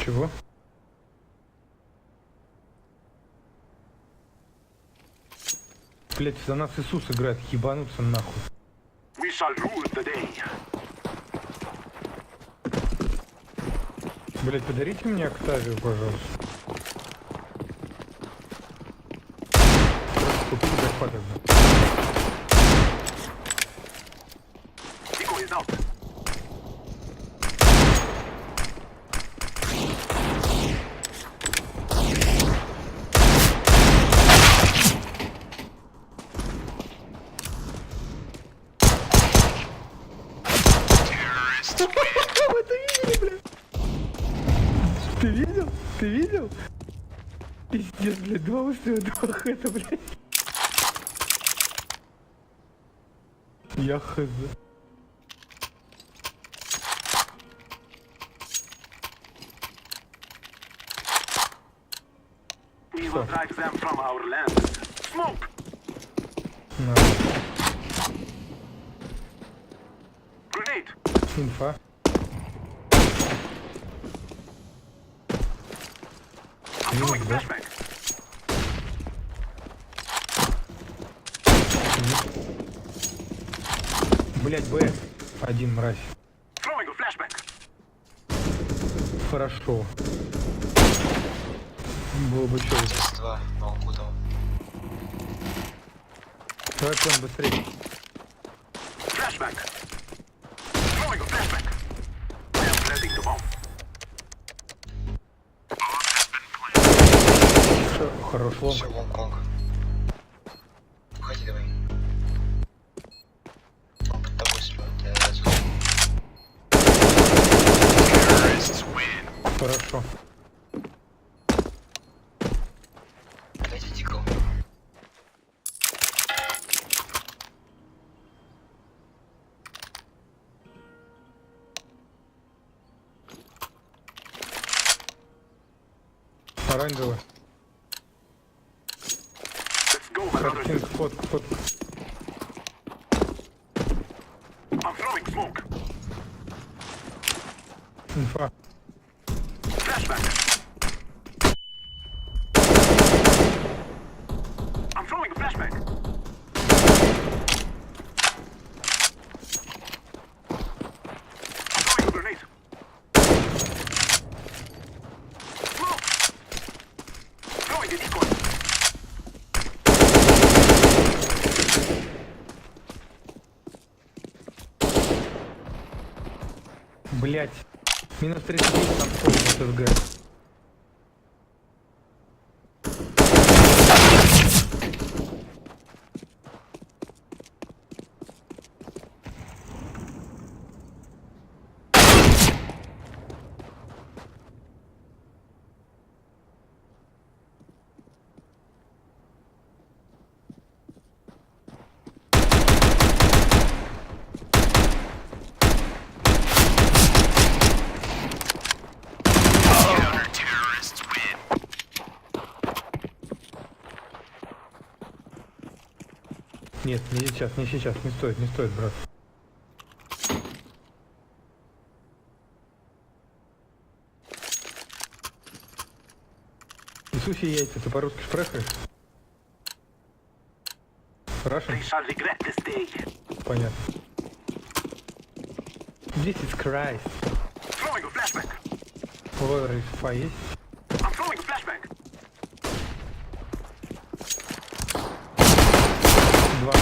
Чего? Блять, за нас Иисус играет, ебануться нахуй. Блять, подарите мне Октавию, пожалуйста. Купите бэкпак. Вы это видели, блядь? Ты видел? Ты видел? Пиздец, блядь, 2 выстрела, 2 хэта, блядь. Я хз. Что? На. Инфа. Минус, да? Блять, Б. Один, мразь. Хорошо. Было бы что. Здесь 2, но он куда? Давай план быстрее. Хорош лом. Все, лонг. Уходи давай. Он под тобой смотрит, Хорошо. дайте дикл. Оранжевый. Картинка, фотка. Инфа. Блять. Минус 39 там СГ. Нет, не сейчас, не стоит, брат. Иисусе яйца, ты по-русски шпрехаешь? Russian? Понятно. Jesus Christ. Лойер инфа есть? Два.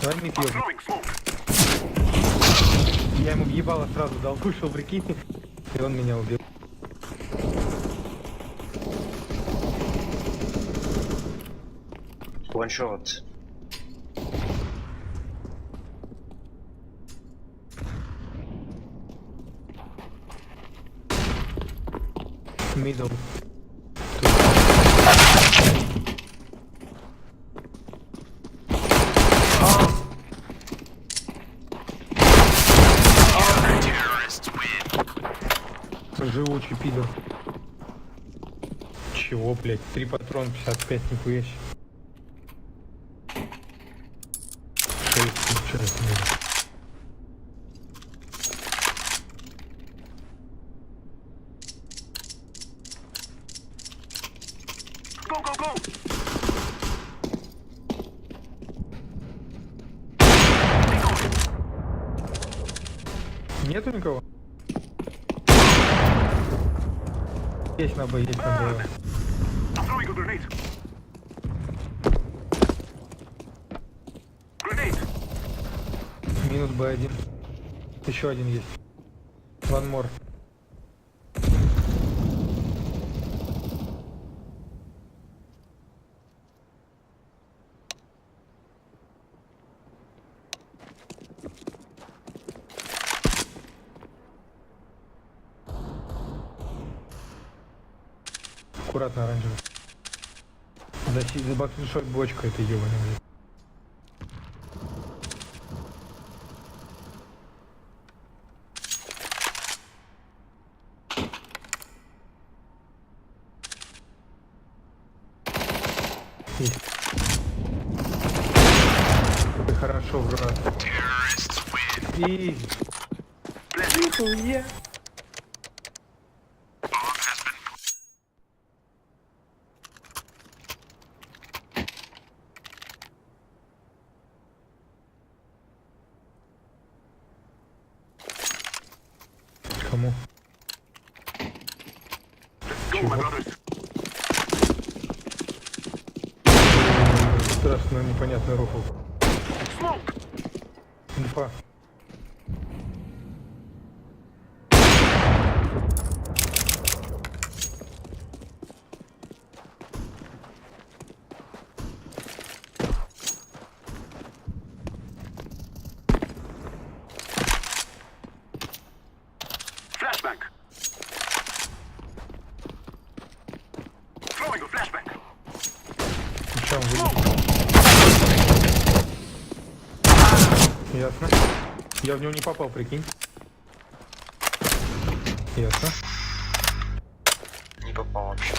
Давай мид ёбну. Я ему въебало сразу дал, вышел, прикинь, и он меня убил. Ваншот. Middle. Живучий пидор. Чего, блять? 3 патрона, 55, нихуя себе. 6, ничего себе. Нету никого? Есть на Б, есть на Б. Минус Б1. Еще один есть. One more. Аккуратно оранжевый. За бакшот бочка это ебаный, блядь. Есть. Хорошо, брат. И... Нихуя. Кому? Чего? Страшно непонятный рофл. Инфа. Flashbang. Throwing a flashbang. Чем вы? Ясно. Я в него не попал, прикинь. Ясно. Не попал вообще.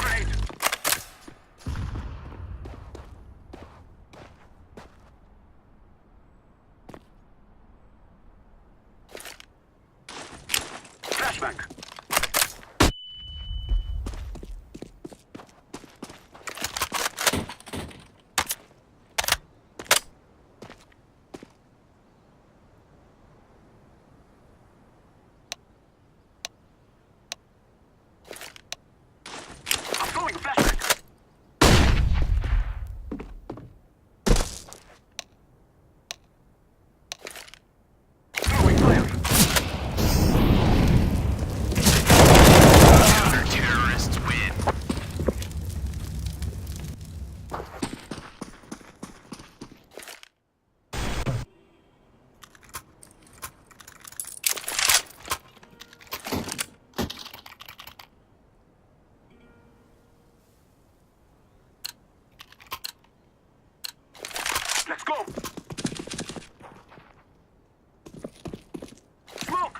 Flashbang. I'm throwing a flashbang. Throwing fire. Terrorists win. Let's go. Smoke.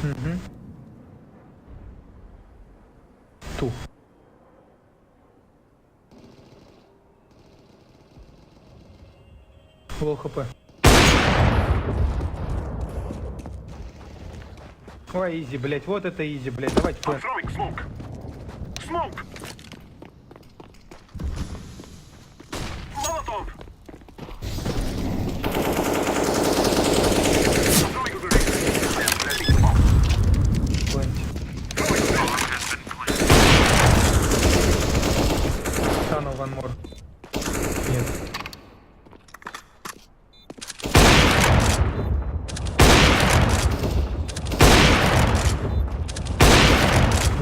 Угу. Ту. Лоу хп. Ой, изи, блять, вот это изи, блять, давайте I'm план. throwing smoke. Smoke. Molotov. I'm throwing a grenade. I am planting the bomb. Throwing a flashbang. Tunnel one more. Нет.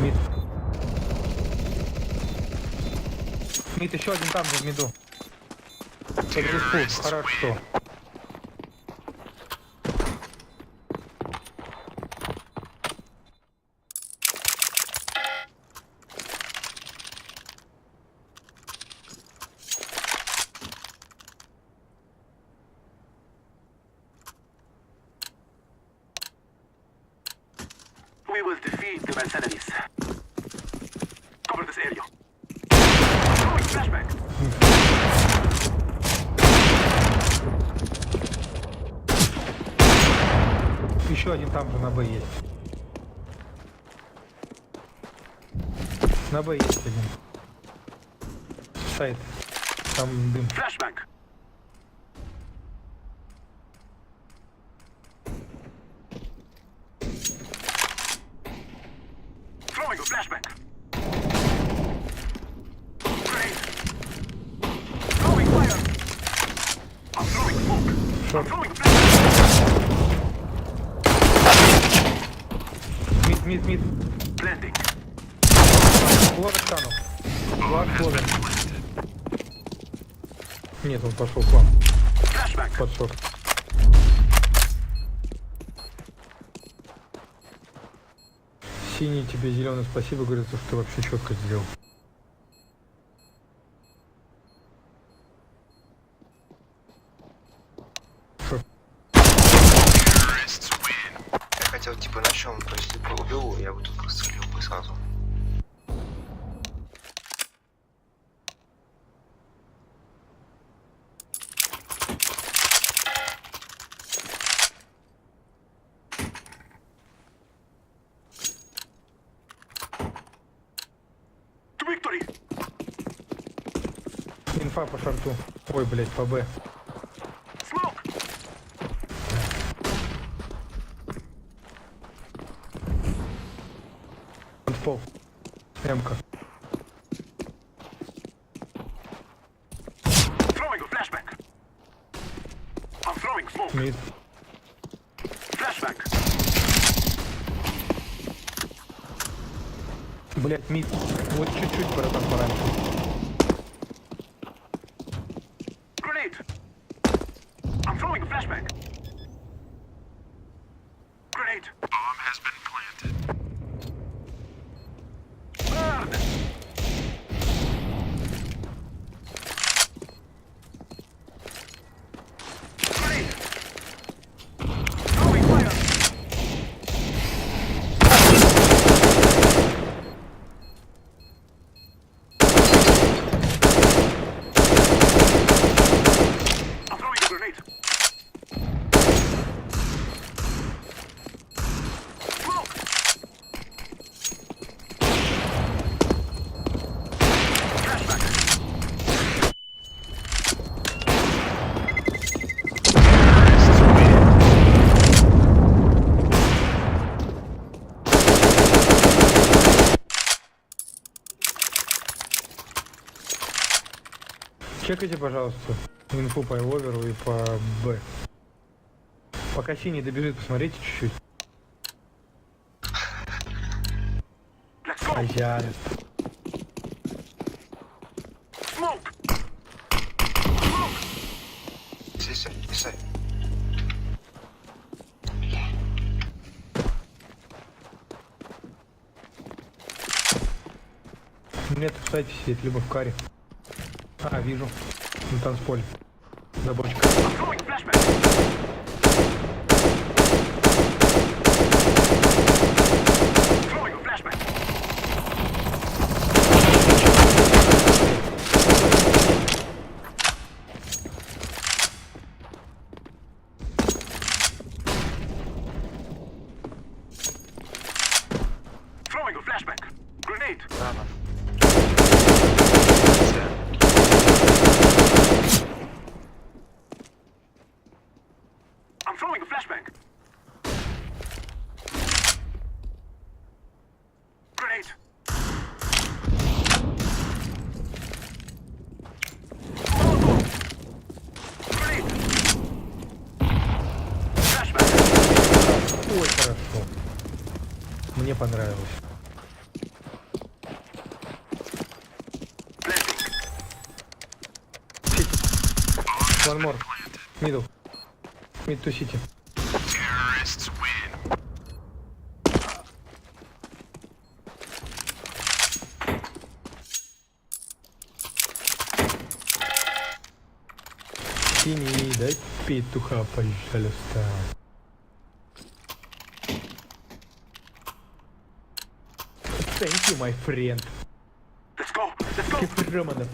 Мид. Мид еще один там же в миду. Под респу. Хорошо. We will defeat the mercenaries. Cover this area. I'm throwing flashbang. Еще один там же на Б есть. На Б есть один. Сайт. Там дым. Flashbang. Throwing a flashbang. Grenade. Throwing fire. I'm throwing smoke. I'm throwing a flashbang. Мид. Blending. Кловер стану. Кловер. Нет, он пошел к вам. Flashbang. Под шорт. Синий тебе, зеленый спасибо, говорит, что ты вообще четко сделал. Я хотел типа на чем, то есть типа убил, я бы тут прострелил бы сразу. To victory. Инфа по шорту. Ой, блять, по Б. Smoke. Он в пол. М-ка. Throwing a flashbang. I'm throwing smoke. Мид. Flashbang. Блять, мид. Вот чуть-чуть, братан, пораньше. Grenade. I'm throwing a flashbang. Grenade. Bomb has been planted. Burn. Grenade. Throwing fire. I'm throwing a grenade. Smoke. Flashback. Чекайте, пожалуйста, инфу по оверу и по Б. Пока синий добежит, посмотрите чуть-чуть. Let's go. Ай-яй. Smoke. Сисай. Нет, в сайте сидит, либо в каре. А, вижу. На танцполе. За бочкой. I'm throwing flashbang. Throwing a flashbang. Throwing a flashbang. Grenade. Рано. I'm throwing a flashbang. Grenade. Molotov. Grenade. Flashbang. Ой, хорошо. Мне понравилось. Blending. One more. Middle. Mid to city. Terrorists win. Синий, дай петуха, пожалуйста. Thank you, my friend. Let's go. Let's go. Романов.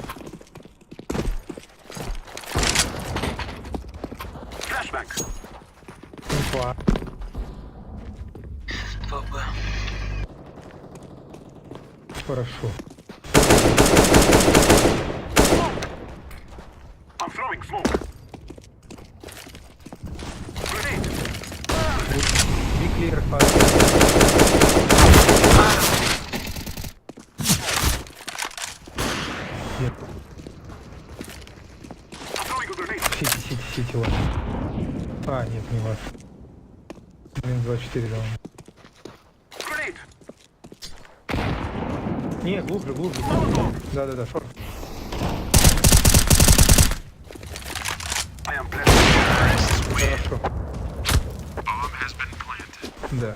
Flashbang. Инфа. Папа. Хорошо. Smoke. Grenade. Be clear, Нет, I'm throwing a grenade. сити, ваш. А, нет, не ваш. Блин, 24 дал. Grenade. Не, глубже. Да, шорт. I am planting. Хорошо. Bomb has been planted. Да.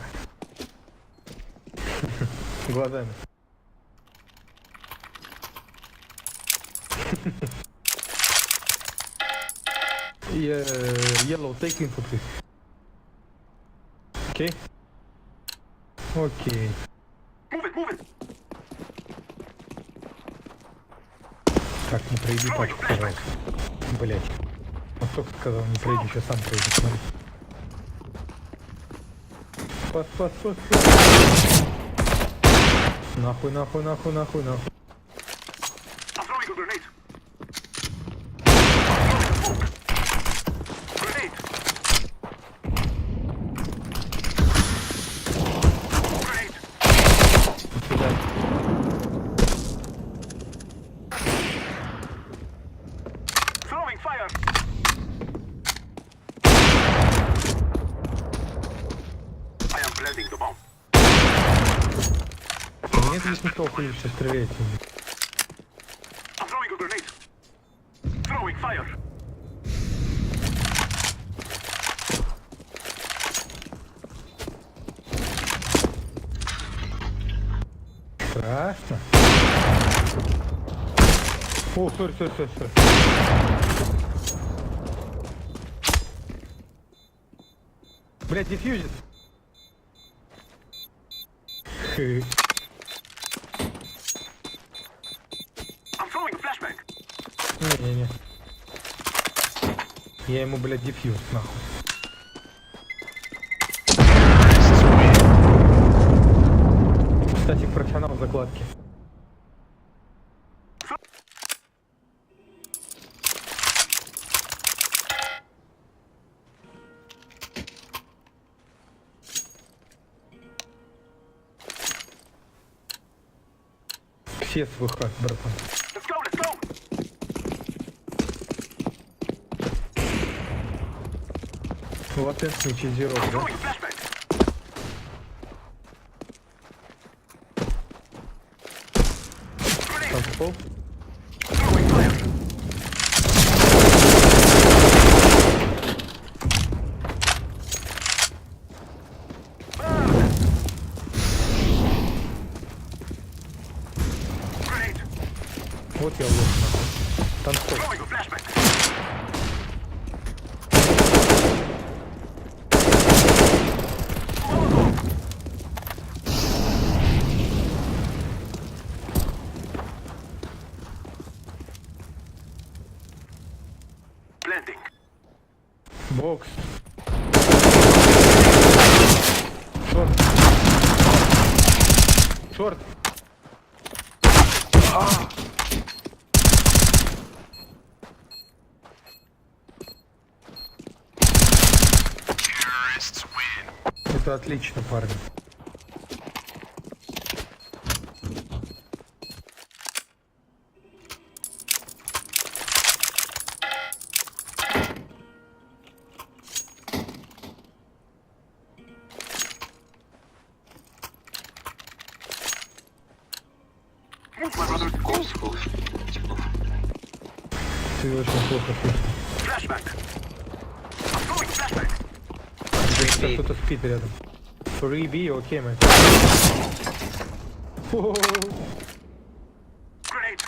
Глазами. Yellow, take info, please. Окей? Окей. Move it. Так, не пройди пачку, пожалуйста. Блять. Он только сказал, не пройди, сейчас сам пройди, смотри. Спас. Нахуй. I'm throwing a grenade. Grenade. Grenade. Сюда. Throwing fire. I am planting the bomb. Нет здесь никого хули, сейчас стреляйте. I'm throwing a grenade. Throwing fire. Страшно. О, сори. Блять, дефьюзит. I'm throwing a flashbang. Не. Я ему, блядь, дефьюз, нахуй. Кстати, профессионал в закладке. Все свой хак, братан. Let's go. Латентный чизерок, да? Throwing flashbang. Танцпол. Throwing fire. Grenade. Вот я лох, нахуй. Танцпол. Throwing a flashbang. Planting. Бокс. Шорт. Terrorists win. Это отлично, парни. Move, my brother. Голос. Типа. Ты очень плохо слышишь. Flashbang. I'm throwing a flashbang. Здесь кто-то спит рядом. 3B, окей, мать. Grenade.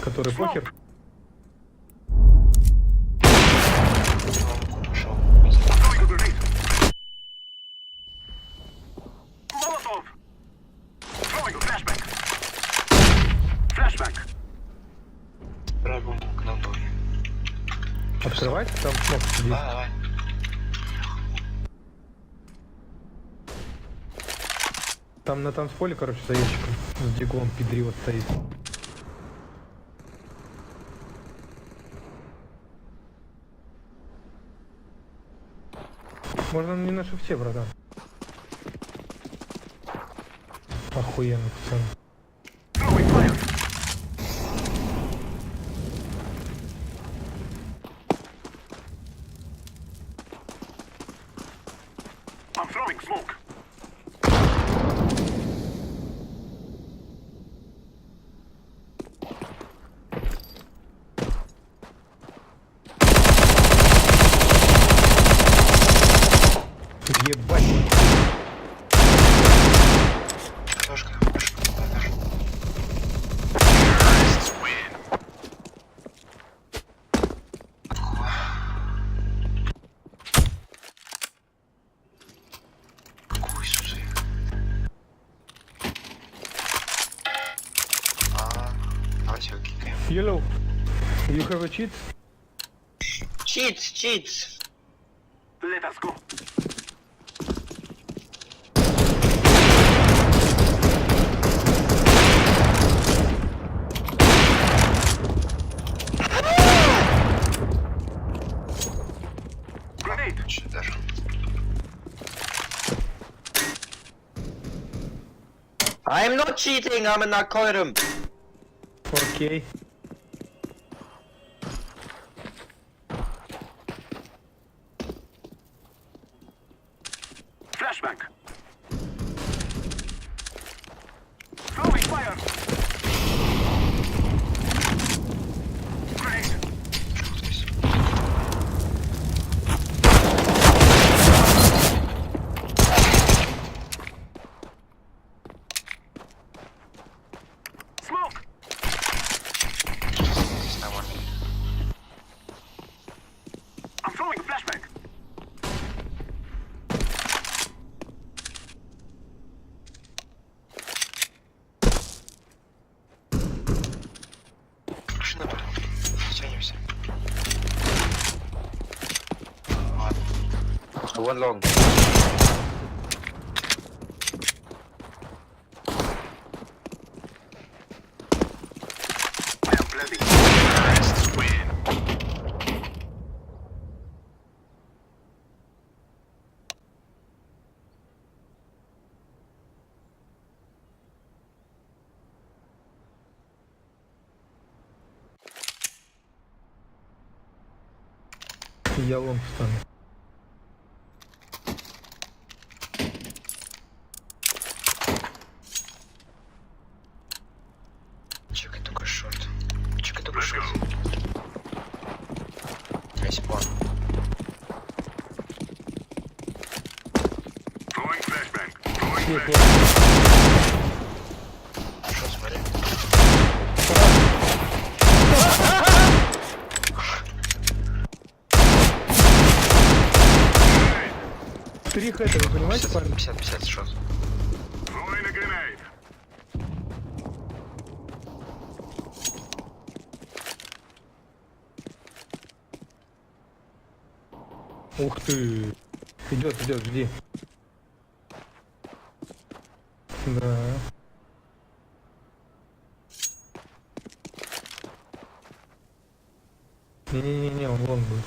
Который покер. Пошел. I'm throwing a grenade. Molotov. Throwing a flashbang. Flashbang. Прямо к нам тоже. Открывать? Там смог сидеть. Давай. Там на танцполе, короче, за ящиком с диглом пидриот стоит. Можно не на шифте, братан. Охуенно, пацан. Throwing fire. I'm throwing smoke. Ебать. Катошка. Какой сузы? Давайте его кикаем. Yellow. You have a cheat? Cheats. Let us go. Grenade. Чуть даже. I'm not cheating, I'm in that column. Окей. Flashbang. Throwing fire. Grenade. Smoke. Здесь нормально. I'm throwing a flashbang. Машина тут. Тянемся. Ладно. One long. I am planting. Я лом встану. Чекай только шорт. Чекай только шорт. Есть план. Throwing flashbang. Throwing Нет, flashbang. Шорт, смотри. Три хэта, вы понимаете, парни? 50 шорт. Throwing a grenade. Ух ты. Идет, жди. Да. Не, он лонг будет.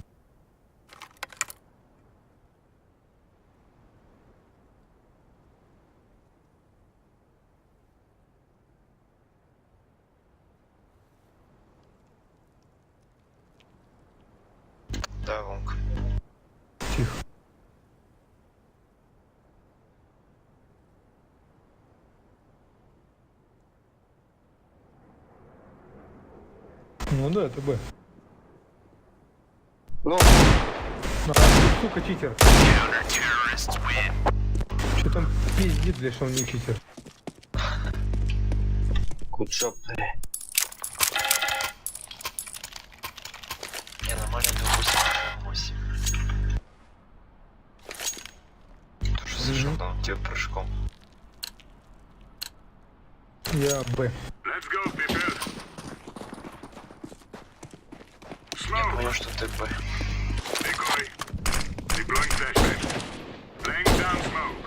Да, лонг. Тихо. Ну да, это Б. Long. А, ты, сука, читер. Что там пиздит, блядь, что он не читер? Good job. Не, нормально, это 8. Тоже зашел, да, тебе прыжком. Я Б. Let's go, people. Я Smoke. понял, что ты Б. Decoy. Deploying flashbang. Laying down smoke.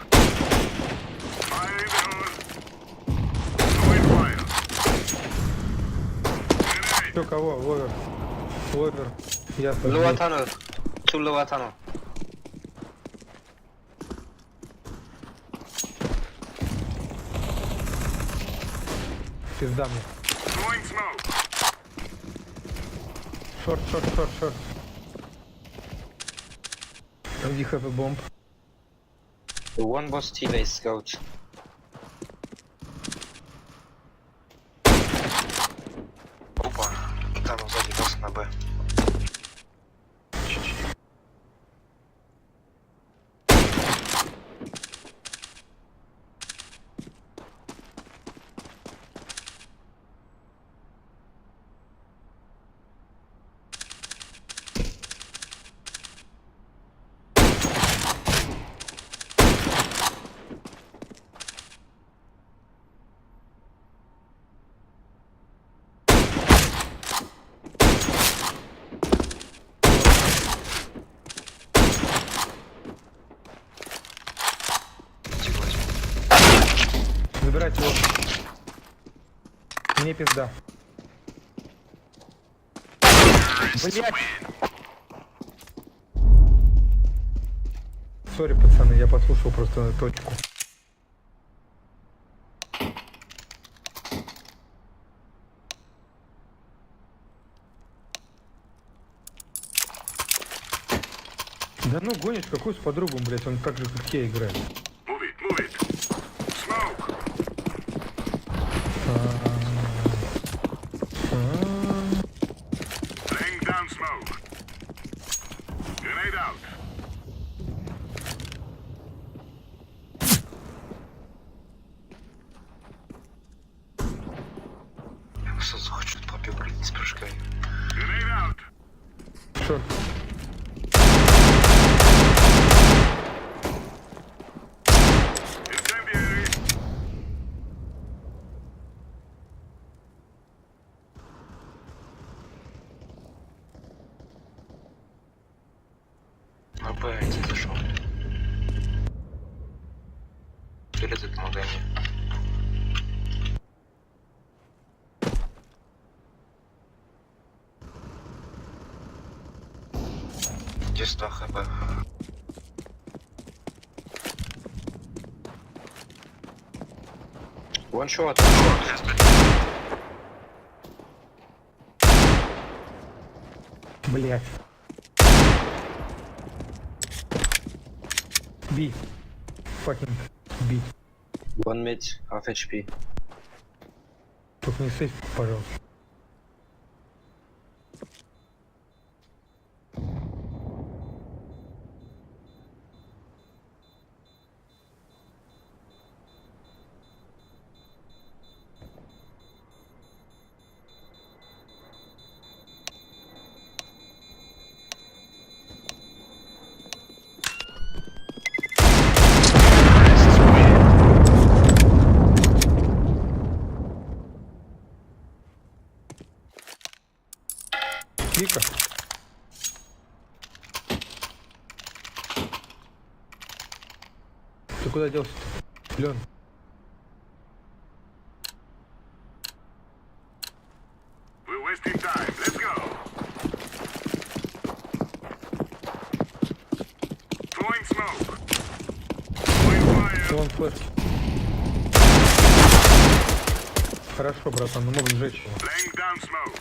Fire in the hole. Throwing fire. Grenade. Все, кого? Ловер. Я Lower tunnel. Two lower tunnel. Пизда мне. Throwing smoke. Шорт. Do you have a bomb? The one was T-base scout. Опа. Там сзади босс на Б. Забирайте его. Мне пизда. Блять! Сори, пацаны, я послушал просто точку. Да ну гонишь, какую с подругом, блять, он так же, как я, играет. Move it. Smoke. Laying down smoke. Grenade out. Я просто захочу попью прыгнуть с прыжками. Grenade out. Шорт. Incendiary. На Б один зашел. Перед этим магазине. Где 100 хп? One shot. Блять. Би. Fucking би. One mid, half HP. Только не сейф, пожалуйста. Вика. Ты куда делся-то? Лен. We're wasting time. Let's go. Throwing smoke. Throwing fire. Вон флеш. Хорошо, братан, мы можем сжечь его. Laying down smoke.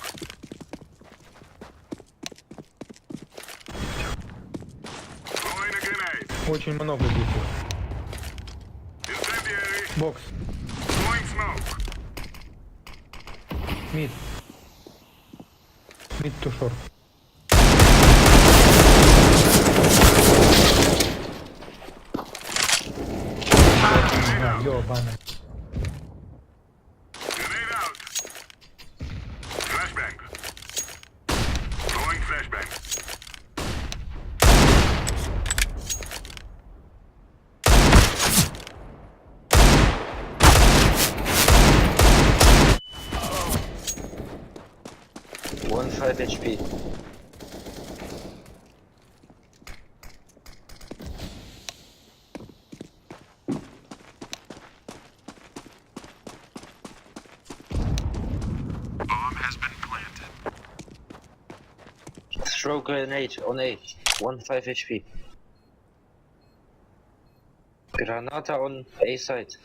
Throwing a grenade. Очень много здесь. Incendiary. Бокс. Throwing smoke. Мид. Мид ту шорт. Grenade out. Ёбаный. Grenade out. Flashbang. Throwing flashbang. One 5 HP. Bomb has been planted. Throw grenade on A. One 5 HP. Granata on A side.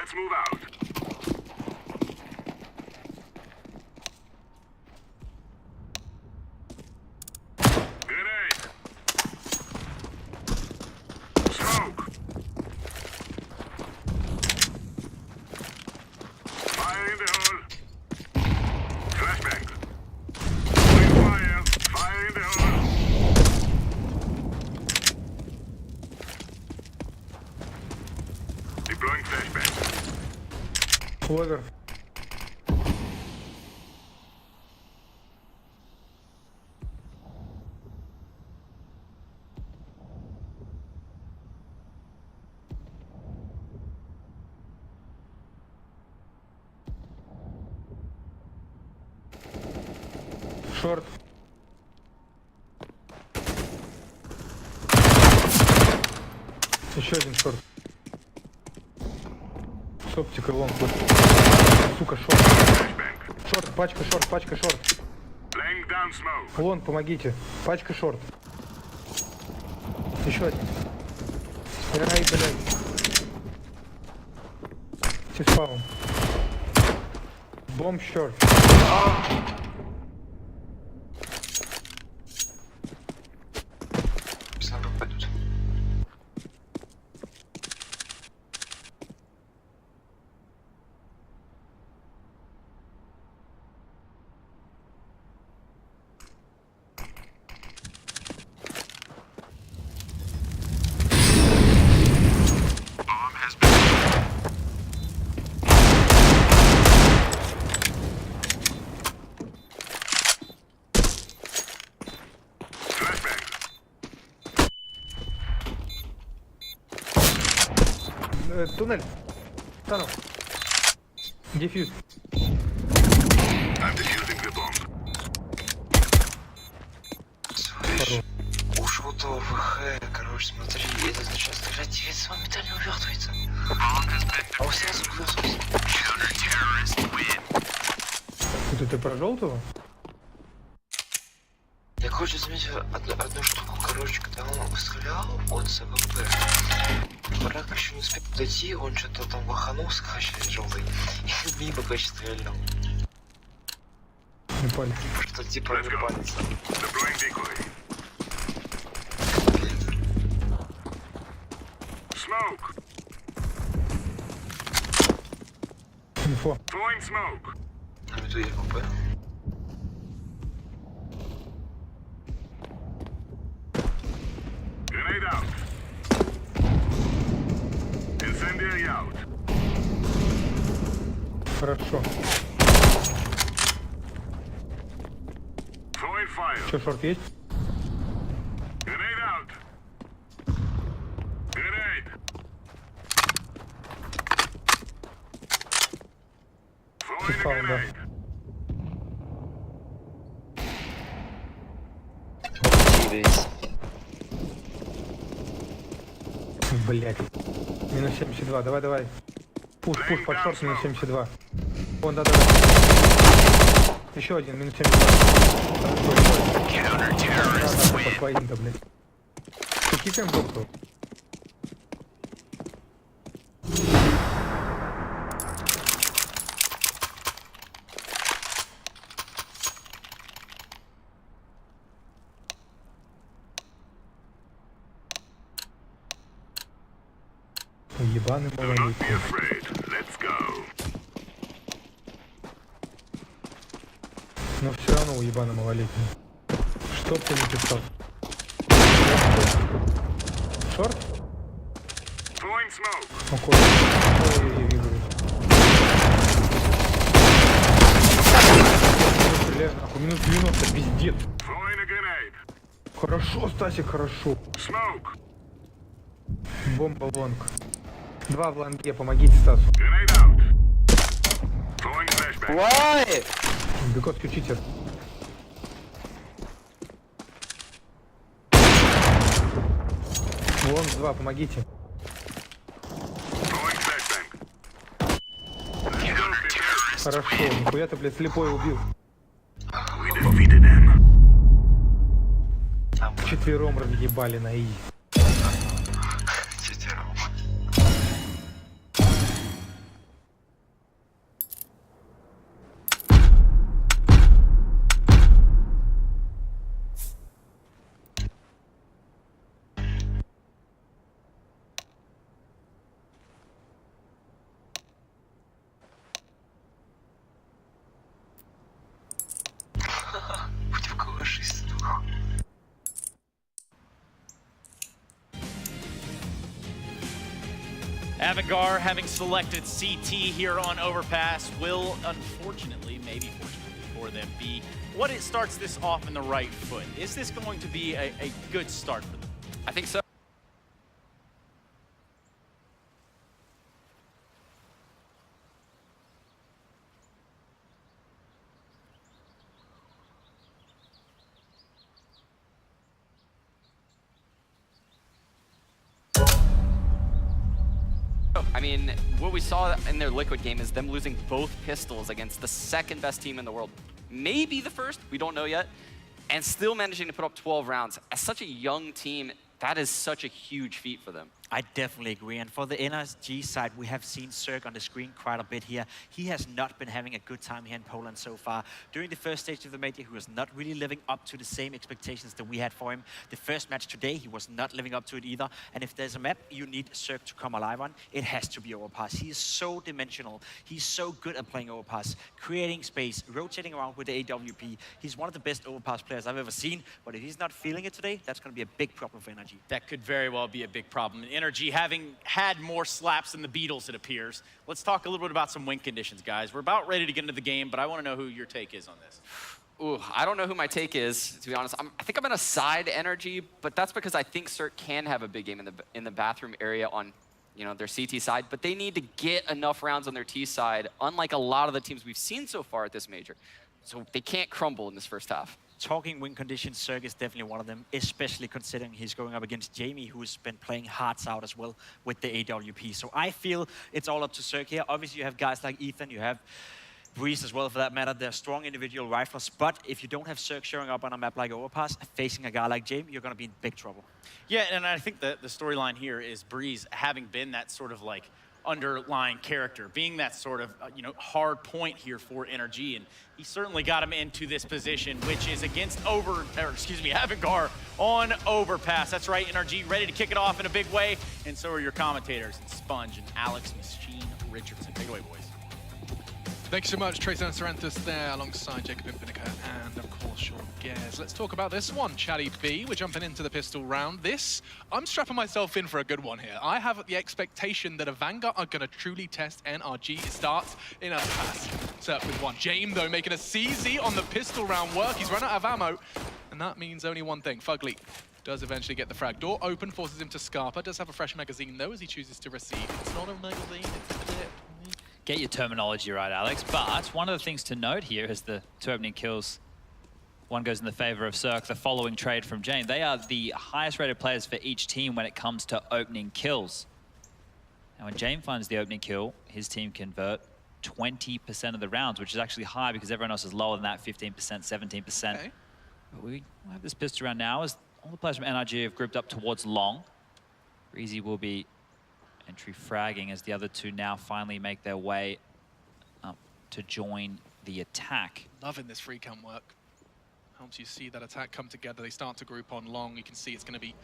Let's move out. Grenade. Smoke. Fire in the hole. Flashbang. Throwing fire. Fire in the hole. Deploying flashbang. Овер. Шорт. Еще один шорт. С оптикой лонг. Сука, шорт. Шорт, пачка, шорт. Laying down smoke. Лонг, помогите. Пачка, шорт. Еще один. Ай, блядь. Тиспаун. Бомб, шорт. Слабо пойдут. Туннель. Танул. Дефьюз. I'm defusing the bomb. Слышь, ушел то ВХ, короче, смотри, это значит стрелять, ведь с вами металл не увертывается. А у сразу высунулся. Ты про желтого? Я, короче, заметил одну штуку, короче, когда он стрелял от СВП. Враг еще не успел дойти, он что-то там ваханулся, короче, желтый. И мимо, короче, стрельнул. Не палец. Что типа не палец. Deploying decoy. Smoke. Инфо. Throwing smoke. На виду я КП. Grenade out. Incendiary out. Хорошо. Throwing fire. Че, шорт есть? Grenade out. Grenade. Throwing a Found that. grenade. Блять. Минус 72, давай. Пуш, под шорт, минус 72. Вон, да. Еще один, минус 72. По своим, да, блядь. Какие там боксы? Ебаный Do not be малолетний. afraid. Let's go. Но все равно уебаный малолетний. Что ты не писал? Шорт? Throwing smoke. Ой, я вижу. Стреляю нахуй, минус 90, пиздец. Throwing a grenade. Хорошо, Стасик, хорошо. Smoke. Бомба лонг. 2 в лонге, помогите Стасу. Grenade out. Throwing flashbang. Why? Бекотский читер. Лонг 2, помогите. Throwing flashbang. Let's go, Хорошо, нихуя ты, блядь, слепой убил. We defeated them. Четвером разъебали на И. Avangar, having selected CT here on Overpass, will unfortunately, maybe fortunately for them, be what it starts this off in the right foot. Is this going to be a good start for them? I think so. I mean, what we saw in their Liquid game is them losing both pistols against the second best team in the world. Maybe the first, we don't know yet. And still managing to put up 12 rounds. As such a young team, that is such a huge feat for them. I definitely agree. And for the NRG side, we have seen Zerg on the screen quite a bit here. He has not been having a good time here in Poland so far. During the first stage of the major, he was not really living up to the same expectations that we had for him. The first match today, he was not living up to it either. And if there's a map you need Zerg to come alive on, it has to be Overpass. He is so dimensional. He's so good at playing Overpass, creating space, rotating around with the AWP. He's one of the best Overpass players I've ever seen. But if he's not feeling it today, that's going to be a big problem for NRG. That could very well be a big problem. Energy having had more slaps than the Beatles, it appears. Let's talk a little bit about some win conditions, guys. We're about ready to get into the game, but I want to know who your take is on this. Ooh, I don't know who my take is, to be honest. I think I'm going to side Energy, but that's because I think Cert can have a big game in the bathroom area on, you know, their CT side, but they need to get enough rounds on their T side, unlike a lot of the teams we've seen so far at this major. So they can't crumble in this first half. Talking win conditions, Zerg is definitely one of them, especially considering he's going up against Jamie, who's been playing hearts out as well with the AWP. So I feel it's all up to Zerg here. Obviously, you have guys like Ethan, you have Breeze as well, for that matter. They're strong individual riflers, but if you don't have Zerg showing up on a map like Overpass, facing a guy like Jamie, you're going to be in big trouble. Yeah, and I think the storyline here is Breeze having been that sort of like underlying character, being that sort of hard point here for NRG, and he certainly got him into this position, which is against Avangar on Overpass. That's right, NRG ready to kick it off in a big way, and so are your commentators, and Sponge and Alex Machine Richardson. Take it away, boys. Thank you so much, Trace and Saranthus there, alongside Jacob Impenica and, of course, Sean Gares. Let's talk about this one, Chatty B. We're jumping into the pistol round. I'm strapping myself in for a good one here. I have the expectation that Avangar are going to truly test NRG. It starts in a pass. Set with one. James, though, making a CZ on the pistol round work. He's run out of ammo, and that means only one thing. Fugly does eventually get the frag. Door open, forces him to Scarpa. Does have a fresh magazine, though, as he chooses to receive. It's not a magazine, it's a clip. Get your terminology right, Alex. But one of the things to note here is the two opening kills. One goes in the favor of Cirque, the following trade from Jane. They are the highest rated players for each team when it comes to opening kills. And when Jane finds the opening kill, his team convert 20% of the rounds, which is actually high because everyone else is lower than that, 15%, 17%. Okay. But we have this pistol round now as all the players from NRG have grouped up towards long. Breezy will be entry fragging as the other two now finally make their way up to join the attack. Loving this free cam work. Helps you see that attack come together. They start to group on long. You can see it's going to be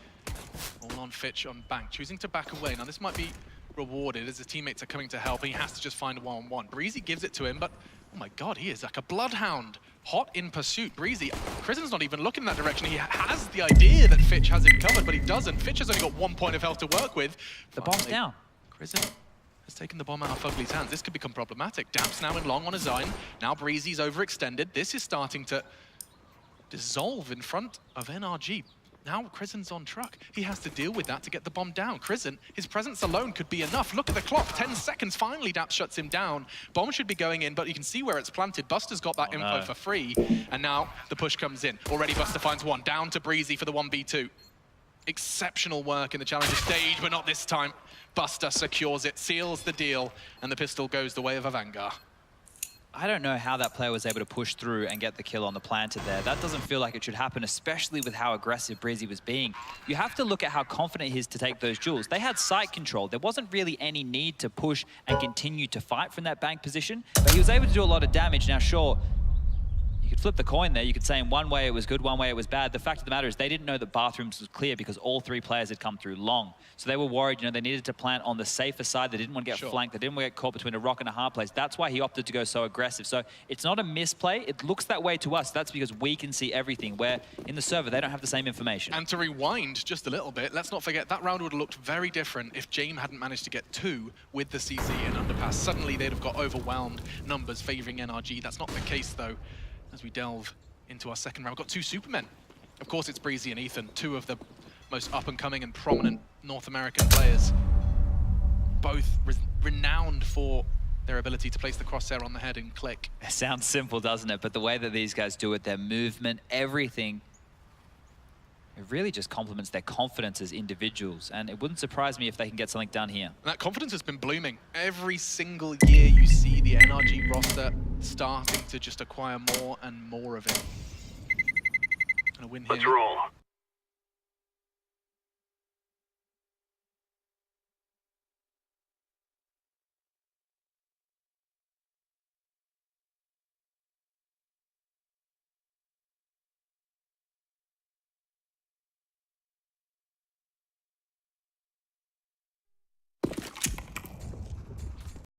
all on Fitch on Bank, choosing to back away. Now this might be rewarded as his teammates are coming to help, and he has to just find a one-on-one. Breezy gives it to him, but oh my god, he is like a bloodhound. Hot in pursuit. Breezy, Krisen's not even looking in that direction. He has the idea that Fitch has him covered, but he doesn't. Fitch has only got 1 point of health to work with. The bomb's down. Krisen has taken the bomb out of Fugly's hands. This could become problematic. Damps now in long on his own. Now Breezy's overextended. This is starting to dissolve in front of NRG. Now Krisen's on truck. He has to deal with that to get the bomb down. Krisen, his presence alone could be enough. Look at the clock, 10 seconds. Finally, Daps shuts him down. Bomb should be going in, but you can see where it's planted. Buster's got that info for free, and now the push comes in. Already Buster finds one. Down to Breezy for the 1v2. Exceptional work in the challenger stage, but not this time. Buster secures it, seals the deal, and the pistol goes the way of Avangar. I don't know how that player was able to push through and get the kill on the planted there. That doesn't feel like it should happen, especially with how aggressive Breezy was being. You have to look at how confident he is to take those duels. They had site control. There wasn't really any need to push and continue to fight from that bank position, but he was able to do a lot of damage. Now, sure, You could flip the coin there. You could say in one way it was good, one way it was bad. The fact of the matter is they didn't know that bathrooms was clear because all three players had come through long. So they were worried, you know, they needed to plant on the safer side. They didn't want to get flanked. They didn't want to get caught between a rock and a hard place. That's why he opted to go so aggressive. So it's not a misplay. It looks that way to us. That's because we can see everything, where in the server, they don't have the same information. And to rewind just a little bit, let's not forget that round would have looked very different if James hadn't managed to get 2 with the CC and underpass. Suddenly they'd have got overwhelmed numbers favoring NRG. That's not the case though, as we delve into our second round. We've got 2 Supermen. Of course, it's Breezy and Ethan, 2 of the most up-and-coming and prominent North American players. Both renowned for their ability to place the crosshair on the head and click. It sounds simple, doesn't it? But the way that these guys do it, their movement, everything, it really just complements their confidence as individuals. And it wouldn't surprise me if they can get something done here. And that confidence has been blooming. Every single year you see the NRG roster starting to just acquire more and more of it. And a win here. Let's roll.